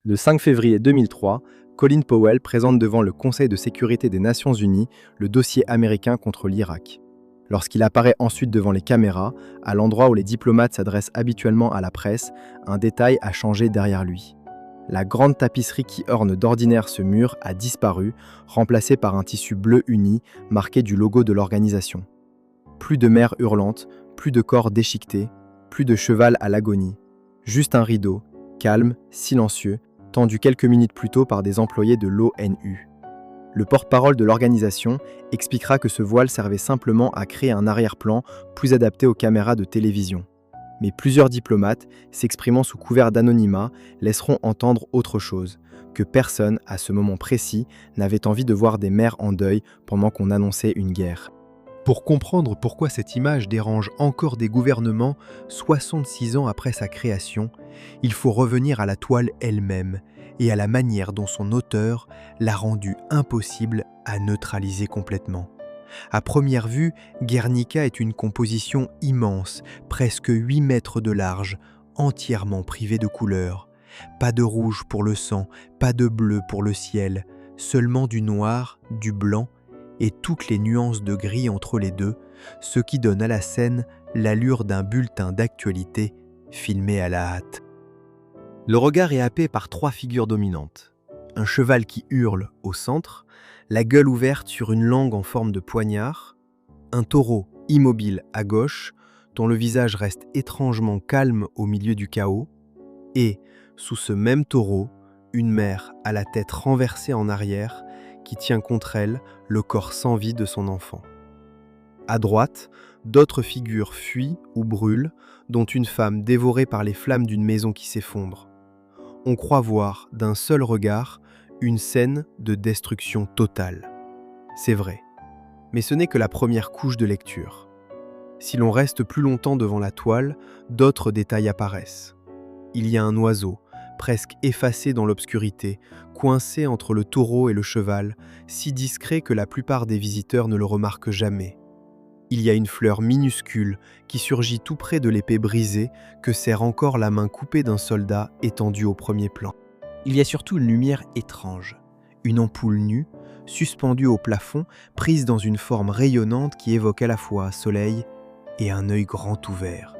Le 5 février 2003, Colin Powell présente devant le Conseil de sécurité des Nations Unies le dossier américain contre l'Irak. Lorsqu'il apparaît ensuite devant les caméras, à l'endroit où les diplomates s'adressent habituellement à la presse, un détail a changé derrière lui. La grande tapisserie qui orne d'ordinaire ce mur a disparu, remplacée par un tissu bleu uni marqué du logo de l'organisation. Plus de mères hurlantes, plus de corps déchiquetés, plus de cheval à l'agonie. Juste un rideau, calme, silencieux, tendu quelques minutes plus tôt par des employés de l'ONU. Le porte-parole de l'organisation expliquera que ce voile servait simplement à créer un arrière-plan plus adapté aux caméras de télévision. Mais plusieurs diplomates, s'exprimant sous couvert d'anonymat, laisseront entendre autre chose, que personne, à ce moment précis, n'avait envie de voir des mères en deuil pendant qu'on annonçait une guerre. Pour comprendre pourquoi cette image dérange encore des gouvernements 66 ans après sa création, il faut revenir à la toile elle-même et à la manière dont son auteur l'a rendue impossible à neutraliser complètement. À première vue, Guernica est une composition immense, presque 8 mètres de large, entièrement privée de couleur. Pas de rouge pour le sang, pas de bleu pour le ciel, seulement du noir, du blanc et toutes les nuances de gris entre les deux, ce qui donne à la scène l'allure d'un bulletin d'actualité filmé à la hâte. Le regard est happé par 3 figures dominantes. Un cheval qui hurle au centre, la gueule ouverte sur une langue en forme de poignard, un taureau immobile à gauche, dont le visage reste étrangement calme au milieu du chaos, et, sous ce même taureau, une mère à la tête renversée en arrière qui tient contre elle le corps sans vie de son enfant. À droite, d'autres figures fuient ou brûlent, dont une femme dévorée par les flammes d'une maison qui s'effondre. On croit voir, d'un seul regard, une scène de destruction totale. C'est vrai, mais ce n'est que la première couche de lecture. Si l'on reste plus longtemps devant la toile, d'autres détails apparaissent. Il y a un oiseau, presque effacé dans l'obscurité, coincé entre le taureau et le cheval, si discret que la plupart des visiteurs ne le remarquent jamais. Il y a une fleur minuscule qui surgit tout près de l'épée brisée que serre encore la main coupée d'un soldat étendu au premier plan. Il y a surtout une lumière étrange, une ampoule nue, suspendue au plafond, prise dans une forme rayonnante qui évoque à la fois un soleil et un œil grand ouvert.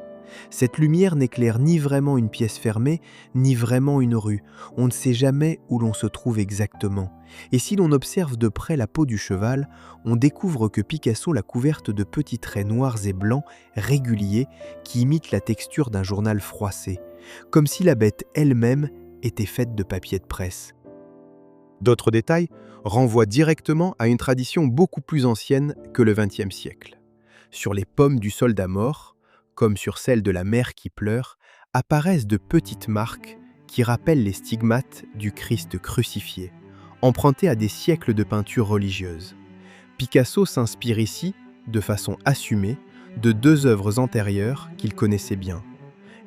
Cette lumière n'éclaire ni vraiment une pièce fermée, ni vraiment une rue. On ne sait jamais où l'on se trouve exactement. Et si l'on observe de près la peau du cheval, on découvre que Picasso l'a couverte de petits traits noirs et blancs réguliers qui imitent la texture d'un journal froissé, comme si la bête elle-même était faite de papier de presse. D'autres détails renvoient directement à une tradition beaucoup plus ancienne que le XXe siècle. Sur les pommes du soldat mort, comme sur celle de la mère qui pleure, apparaissent de petites marques qui rappellent les stigmates du Christ crucifié, empruntés à des siècles de peinture religieuse. Picasso s'inspire ici, de façon assumée, de 2 œuvres antérieures qu'il connaissait bien.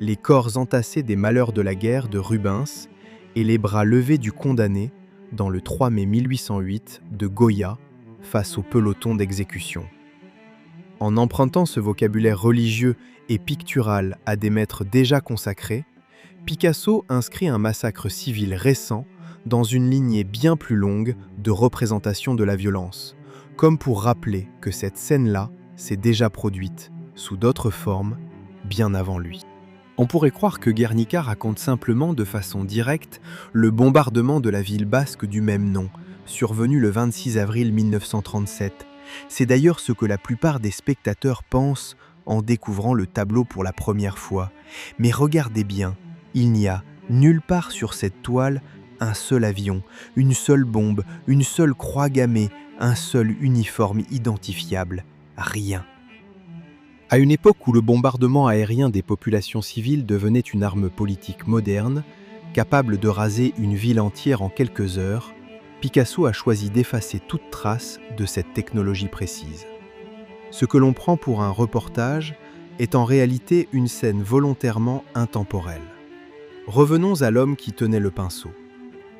Les corps entassés des malheurs de la guerre de Rubens et les bras levés du condamné dans le 3 mai 1808 de Goya face au peloton d'exécution. En empruntant ce vocabulaire religieux et pictural à des maîtres déjà consacrés, Picasso inscrit un massacre civil récent dans une lignée bien plus longue de représentation de la violence, comme pour rappeler que cette scène-là s'est déjà produite, sous d'autres formes, bien avant lui. On pourrait croire que Guernica raconte simplement de façon directe le bombardement de la ville basque du même nom, survenu le 26 avril 1937. C'est d'ailleurs ce que la plupart des spectateurs pensent en découvrant le tableau pour la première fois. Mais regardez bien, il n'y a nulle part sur cette toile un seul avion, une seule bombe, une seule croix gammée, un seul uniforme identifiable. Rien. À une époque où le bombardement aérien des populations civiles devenait une arme politique moderne, capable de raser une ville entière en quelques heures, Picasso a choisi d'effacer toute trace de cette technologie précise. Ce que l'on prend pour un reportage est en réalité une scène volontairement intemporelle. Revenons à l'homme qui tenait le pinceau.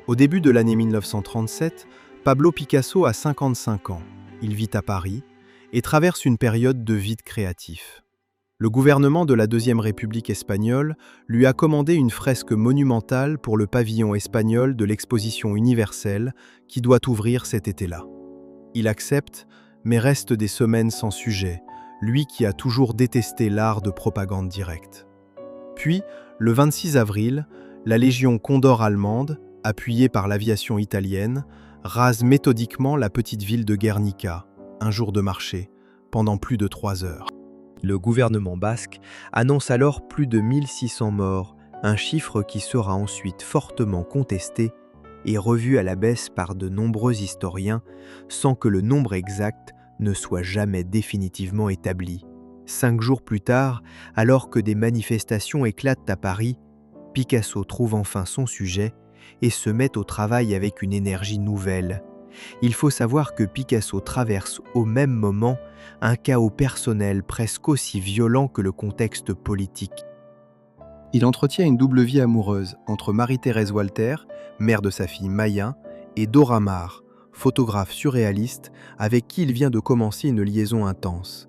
Au début de l'année 1937, Pablo Picasso a 55 ans. Il vit à Paris et traverse une période de vide créatif. Le gouvernement de la Deuxième République espagnole lui a commandé une fresque monumentale pour le pavillon espagnol de l'exposition universelle qui doit ouvrir cet été-là. Il accepte, mais reste des semaines sans sujet, lui qui a toujours détesté l'art de propagande directe. Puis, le 26 avril, la Légion Condor allemande, appuyée par l'aviation italienne, rase méthodiquement la petite ville de Guernica, un jour de marché, pendant plus de 3 heures. Le gouvernement basque annonce alors plus de 1600 morts, un chiffre qui sera ensuite fortement contesté et revu à la baisse par de nombreux historiens sans que le nombre exact ne soit jamais définitivement établi. 5 jours plus tard, alors que des manifestations éclatent à Paris, Picasso trouve enfin son sujet et se met au travail avec une énergie nouvelle. Il faut savoir que Picasso traverse au même moment un chaos personnel presque aussi violent que le contexte politique. Il entretient une double vie amoureuse entre Marie-Thérèse Walter, mère de sa fille Maya, et Dora Maar, photographe surréaliste avec qui il vient de commencer une liaison intense.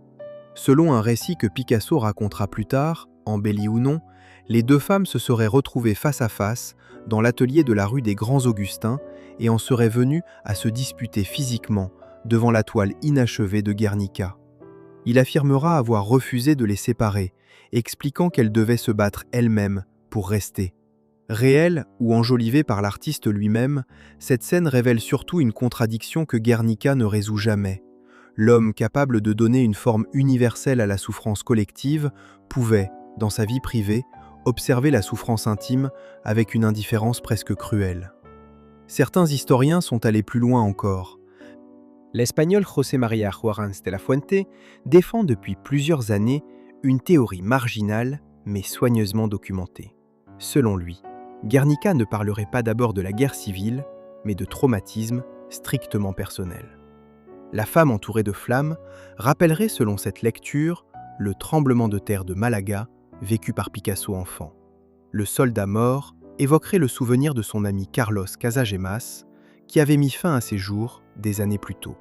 Selon un récit que Picasso racontera plus tard, embelli ou non, les deux femmes se seraient retrouvées face à face dans l'atelier de la rue des Grands Augustins et en seraient venues à se disputer physiquement devant la toile inachevée de Guernica. Il affirmera avoir refusé de les séparer, expliquant qu'elles devaient se battre elles-mêmes pour rester. Réelle ou enjolivée par l'artiste lui-même, cette scène révèle surtout une contradiction que Guernica ne résout jamais. L'homme capable de donner une forme universelle à la souffrance collective pouvait, dans sa vie privée, observer la souffrance intime avec une indifférence presque cruelle. Certains historiens sont allés plus loin encore. L'espagnol José María Juarán de la Fuente défend depuis plusieurs années une théorie marginale mais soigneusement documentée. Selon lui, Guernica ne parlerait pas d'abord de la guerre civile, mais de traumatisme strictement personnel. La femme entourée de flammes rappellerait selon cette lecture le tremblement de terre de Malaga vécu par Picasso enfant. Le soldat mort évoquerait le souvenir de son ami Carlos Casagemas qui avait mis fin à ses jours des années plus tôt.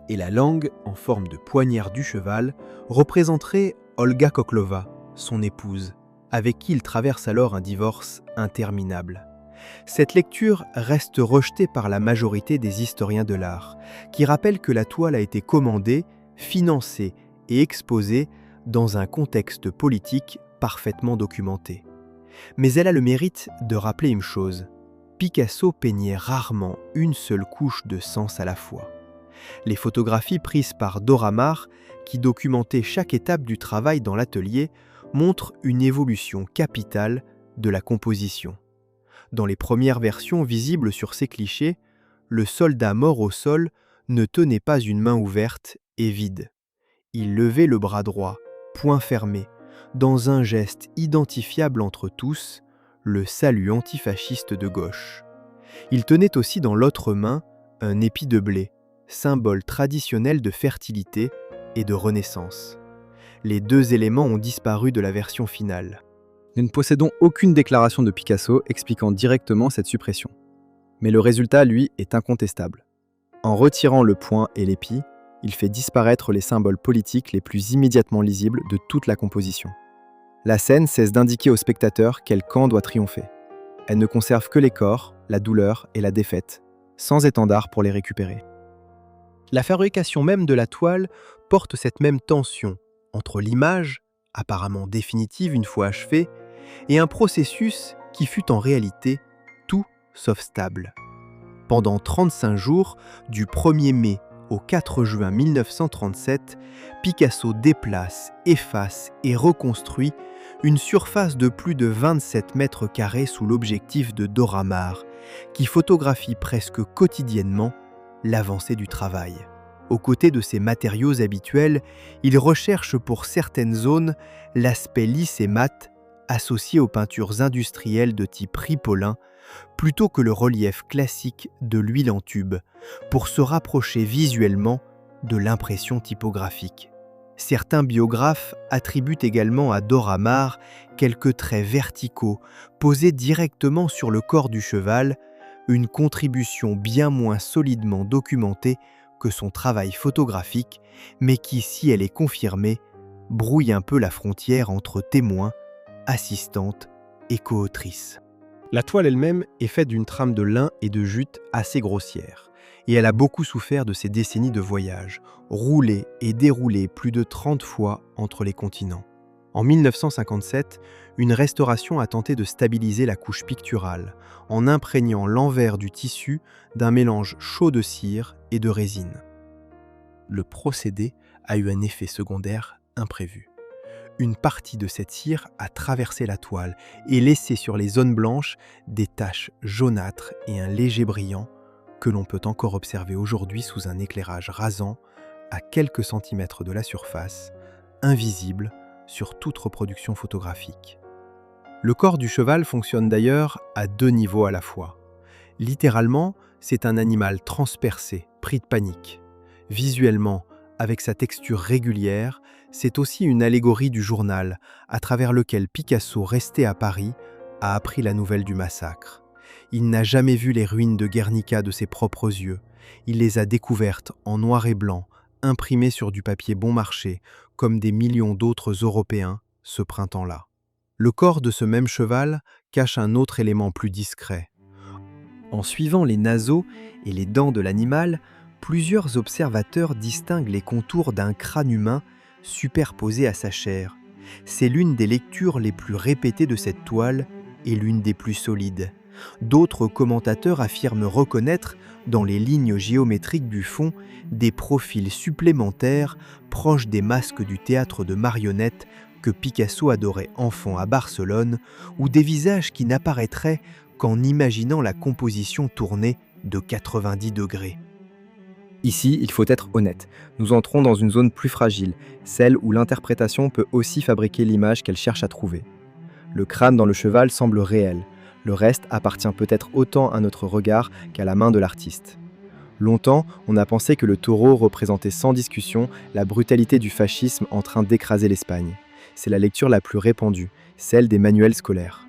Et la langue, en forme de poignard du cheval, représenterait Olga Koklova, son épouse, avec qui il traverse alors un divorce interminable. Cette lecture reste rejetée par la majorité des historiens de l'art, qui rappellent que la toile a été commandée, financée et exposée dans un contexte politique parfaitement documenté. Mais elle a le mérite de rappeler une chose. Picasso peignait rarement une seule couche de sens à la fois. Les photographies prises par Dora Maar, qui documentaient chaque étape du travail dans l'atelier, montrent une évolution capitale de la composition. Dans les premières versions visibles sur ces clichés, le soldat mort au sol ne tenait pas une main ouverte et vide. Il levait le bras droit, poing fermé, dans un geste identifiable entre tous, le salut antifasciste de gauche. Il tenait aussi dans l'autre main un épi de blé, symbole traditionnel de fertilité et de renaissance. Les deux éléments ont disparu de la version finale. Nous ne possédons aucune déclaration de Picasso expliquant directement cette suppression. Mais le résultat, lui, est incontestable. En retirant le poing et l'épi, il fait disparaître les symboles politiques les plus immédiatement lisibles de toute la composition. La scène cesse d'indiquer au spectateur quel camp doit triompher. Elle ne conserve que les corps, la douleur et la défaite, sans étendard pour les récupérer. La fabrication même de la toile porte cette même tension entre l'image, apparemment définitive une fois achevée, et un processus qui fut en réalité tout sauf stable. Pendant 35 jours, du 1er mai au 4 juin 1937, Picasso déplace, efface et reconstruit une surface de plus de 27 mètres carrés sous l'objectif de Dora Maar, qui photographie presque quotidiennement l'avancée du travail. Aux côtés de ces matériaux habituels, il recherche pour certaines zones l'aspect lisse et mat associé aux peintures industrielles de type ripolin plutôt que le relief classique de l'huile en tube, pour se rapprocher visuellement de l'impression typographique. Certains biographes attribuent également à Dora Maar quelques traits verticaux posés directement sur le corps du cheval, une contribution bien moins solidement documentée que son travail photographique, mais qui, si elle est confirmée, brouille un peu la frontière entre témoin, assistante et coautrice. La toile elle-même est faite d'une trame de lin et de jute assez grossière, et elle a beaucoup souffert de ces décennies de voyage, roulée et déroulée plus de 30 fois entre les continents. En 1957, une restauration a tenté de stabiliser la couche picturale en imprégnant l'envers du tissu d'un mélange chaud de cire et de résine. Le procédé a eu un effet secondaire imprévu. Une partie de cette cire a traversé la toile et laissé sur les zones blanches des taches jaunâtres et un léger brillant que l'on peut encore observer aujourd'hui sous un éclairage rasant à quelques centimètres de la surface, invisible sur toute reproduction photographique. Le corps du cheval fonctionne d'ailleurs à 2 niveaux à la fois. Littéralement, c'est un animal transpercé, pris de panique. Visuellement, avec sa texture régulière, c'est aussi une allégorie du journal à travers lequel Picasso, resté à Paris, a appris la nouvelle du massacre. Il n'a jamais vu les ruines de Guernica de ses propres yeux. Il les a découvertes en noir et blanc, imprimées sur du papier bon marché, comme des millions d'autres Européens ce printemps-là. Le corps de ce même cheval cache un autre élément plus discret. En suivant les naseaux et les dents de l'animal, plusieurs observateurs distinguent les contours d'un crâne humain superposé à sa chair. C'est l'une des lectures les plus répétées de cette toile et l'une des plus solides. D'autres commentateurs affirment reconnaître, dans les lignes géométriques du fond, des profils supplémentaires proches des masques du théâtre de marionnettes que Picasso adorait enfant à Barcelone, ou des visages qui n'apparaîtraient qu'en imaginant la composition tournée de 90 degrés. Ici, il faut être honnête. Nous entrons dans une zone plus fragile, celle où l'interprétation peut aussi fabriquer l'image qu'elle cherche à trouver. Le crâne dans le cheval semble réel. Le reste appartient peut-être autant à notre regard qu'à la main de l'artiste. Longtemps, on a pensé que le taureau représentait sans discussion la brutalité du fascisme en train d'écraser l'Espagne. C'est la lecture la plus répandue, celle des manuels scolaires.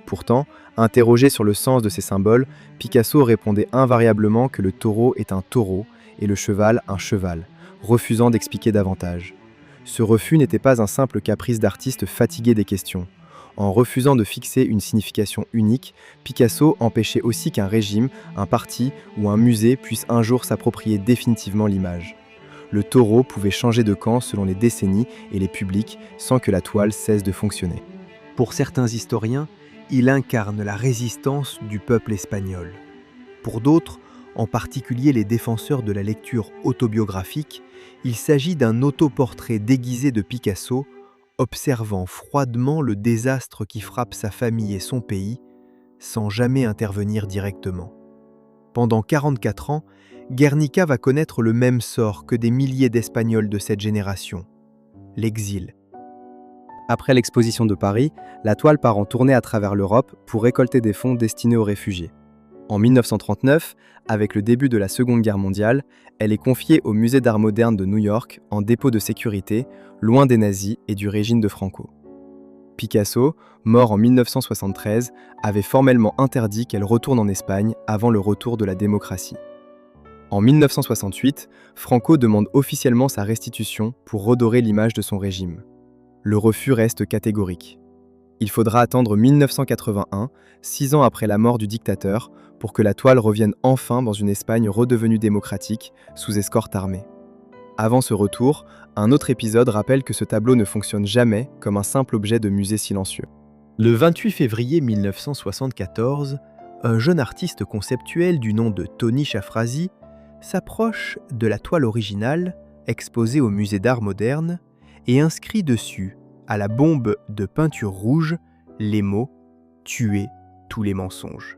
Pourtant, interrogé sur le sens de ces symboles, Picasso répondait invariablement que le taureau est un taureau et le cheval un cheval, refusant d'expliquer davantage. Ce refus n'était pas un simple caprice d'artiste fatigué des questions. En refusant de fixer une signification unique, Picasso empêchait aussi qu'un régime, un parti ou un musée puisse un jour s'approprier définitivement l'image. Le taureau pouvait changer de camp selon les décennies et les publics sans que la toile cesse de fonctionner. Pour certains historiens, il incarne la résistance du peuple espagnol. Pour d'autres, en particulier les défenseurs de la lecture autobiographique, il s'agit d'un autoportrait déguisé de Picasso, observant froidement le désastre qui frappe sa famille et son pays, sans jamais intervenir directement. Pendant 44 ans, Guernica va connaître le même sort que des milliers d'Espagnols de cette génération, l'exil. Après l'exposition de Paris, la toile part en tournée à travers l'Europe pour récolter des fonds destinés aux réfugiés. En 1939, avec le début de la Seconde Guerre mondiale, elle est confiée au Musée d'art moderne de New York en dépôt de sécurité, loin des nazis et du régime de Franco. Picasso, mort en 1973, avait formellement interdit qu'elle retourne en Espagne avant le retour de la démocratie. En 1968, Franco demande officiellement sa restitution pour redorer l'image de son régime. Le refus reste catégorique. Il faudra attendre 1981, 6 ans après la mort du dictateur, pour que la toile revienne enfin dans une Espagne redevenue démocratique, sous escorte armée. Avant ce retour, un autre épisode rappelle que ce tableau ne fonctionne jamais comme un simple objet de musée silencieux. Le 28 février 1974, un jeune artiste conceptuel du nom de Tony Shafrazi s'approche de la toile originale, exposée au Musée d'art moderne, et inscrit dessus, à la bombe de peinture rouge, les mots « Tuer tous les mensonges ».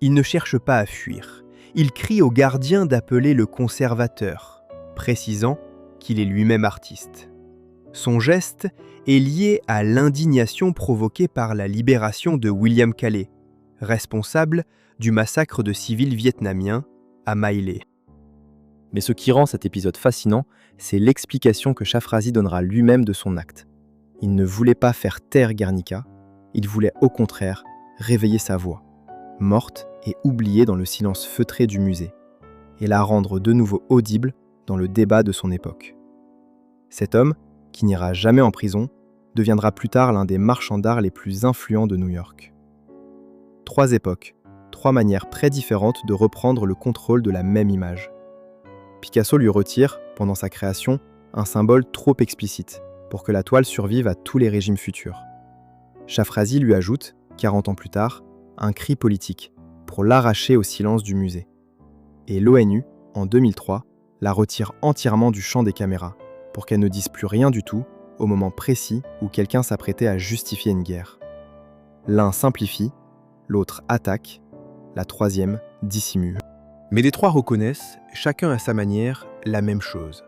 Il ne cherche pas à fuir. Il crie au gardien d'appeler le conservateur, précisant qu'il est lui-même artiste. Son geste est lié à l'indignation provoquée par la libération de William Calais, responsable du massacre de civils vietnamiens à My Lai. Mais ce qui rend cet épisode fascinant, c'est l'explication que Shafrazi donnera lui-même de son acte. Il ne voulait pas faire taire Guernica, il voulait au contraire réveiller sa voix, morte et oubliée dans le silence feutré du musée, et la rendre de nouveau audible dans le débat de son époque. Cet homme, qui n'ira jamais en prison, deviendra plus tard l'un des marchands d'art les plus influents de New York. 3 époques, 3 manières très différentes de reprendre le contrôle de la même image. Picasso lui retire, pendant sa création, un symbole trop explicite pour que la toile survive à tous les régimes futurs. Shafrazi lui ajoute, 40 ans plus tard, un cri politique pour l'arracher au silence du musée. Et l'ONU, en 2003, la retire entièrement du champ des caméras pour qu'elle ne dise plus rien du tout au moment précis où quelqu'un s'apprêtait à justifier une guerre. L'un simplifie, l'autre attaque, la troisième dissimule. Mais les 3 reconnaissent, chacun à sa manière, la même chose.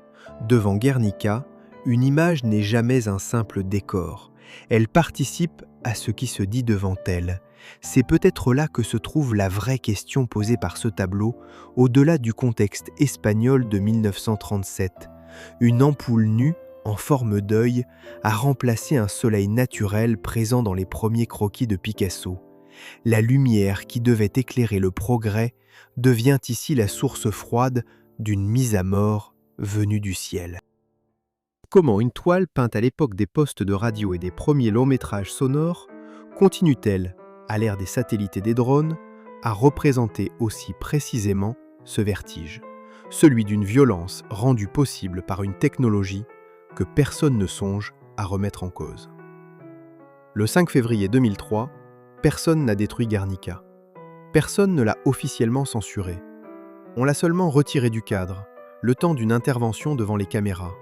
Devant Guernica, une image n'est jamais un simple décor. Elle participe à ce qui se dit devant elle. C'est peut-être là que se trouve la vraie question posée par ce tableau, au-delà du contexte espagnol de 1937. Une ampoule nue, en forme d'œil, a remplacé un soleil naturel présent dans les premiers croquis de Picasso. La lumière qui devait éclairer le progrès devient ici la source froide d'une mise à mort venue du ciel. Comment une toile peinte à l'époque des postes de radio et des premiers longs-métrages sonores continue-t-elle, à l'ère des satellites et des drones, à représenter aussi précisément ce vertige, celui d'une violence rendue possible par une technologie que personne ne songe à remettre en cause. Le 5 février 2003, personne n'a détruit Guernica. Personne ne l'a officiellement censuré. On l'a seulement retiré du cadre, le temps d'une intervention devant les caméras.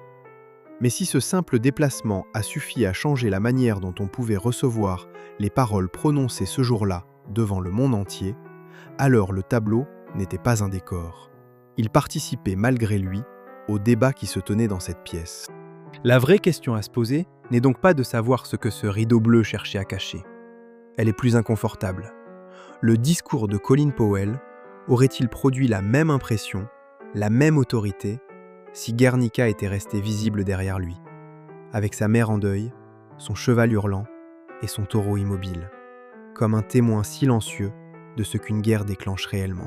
Mais si ce simple déplacement a suffi à changer la manière dont on pouvait recevoir les paroles prononcées ce jour-là devant le monde entier, alors le tableau n'était pas un décor. Il participait malgré lui au débat qui se tenait dans cette pièce. La vraie question à se poser n'est donc pas de savoir ce que ce rideau bleu cherchait à cacher. Elle est plus inconfortable. Le discours de Colin Powell aurait-il produit la même impression, la même autorité, si Guernica était resté visible derrière lui, avec sa mère en deuil, son cheval hurlant et son taureau immobile, comme un témoin silencieux de ce qu'une guerre déclenche réellement.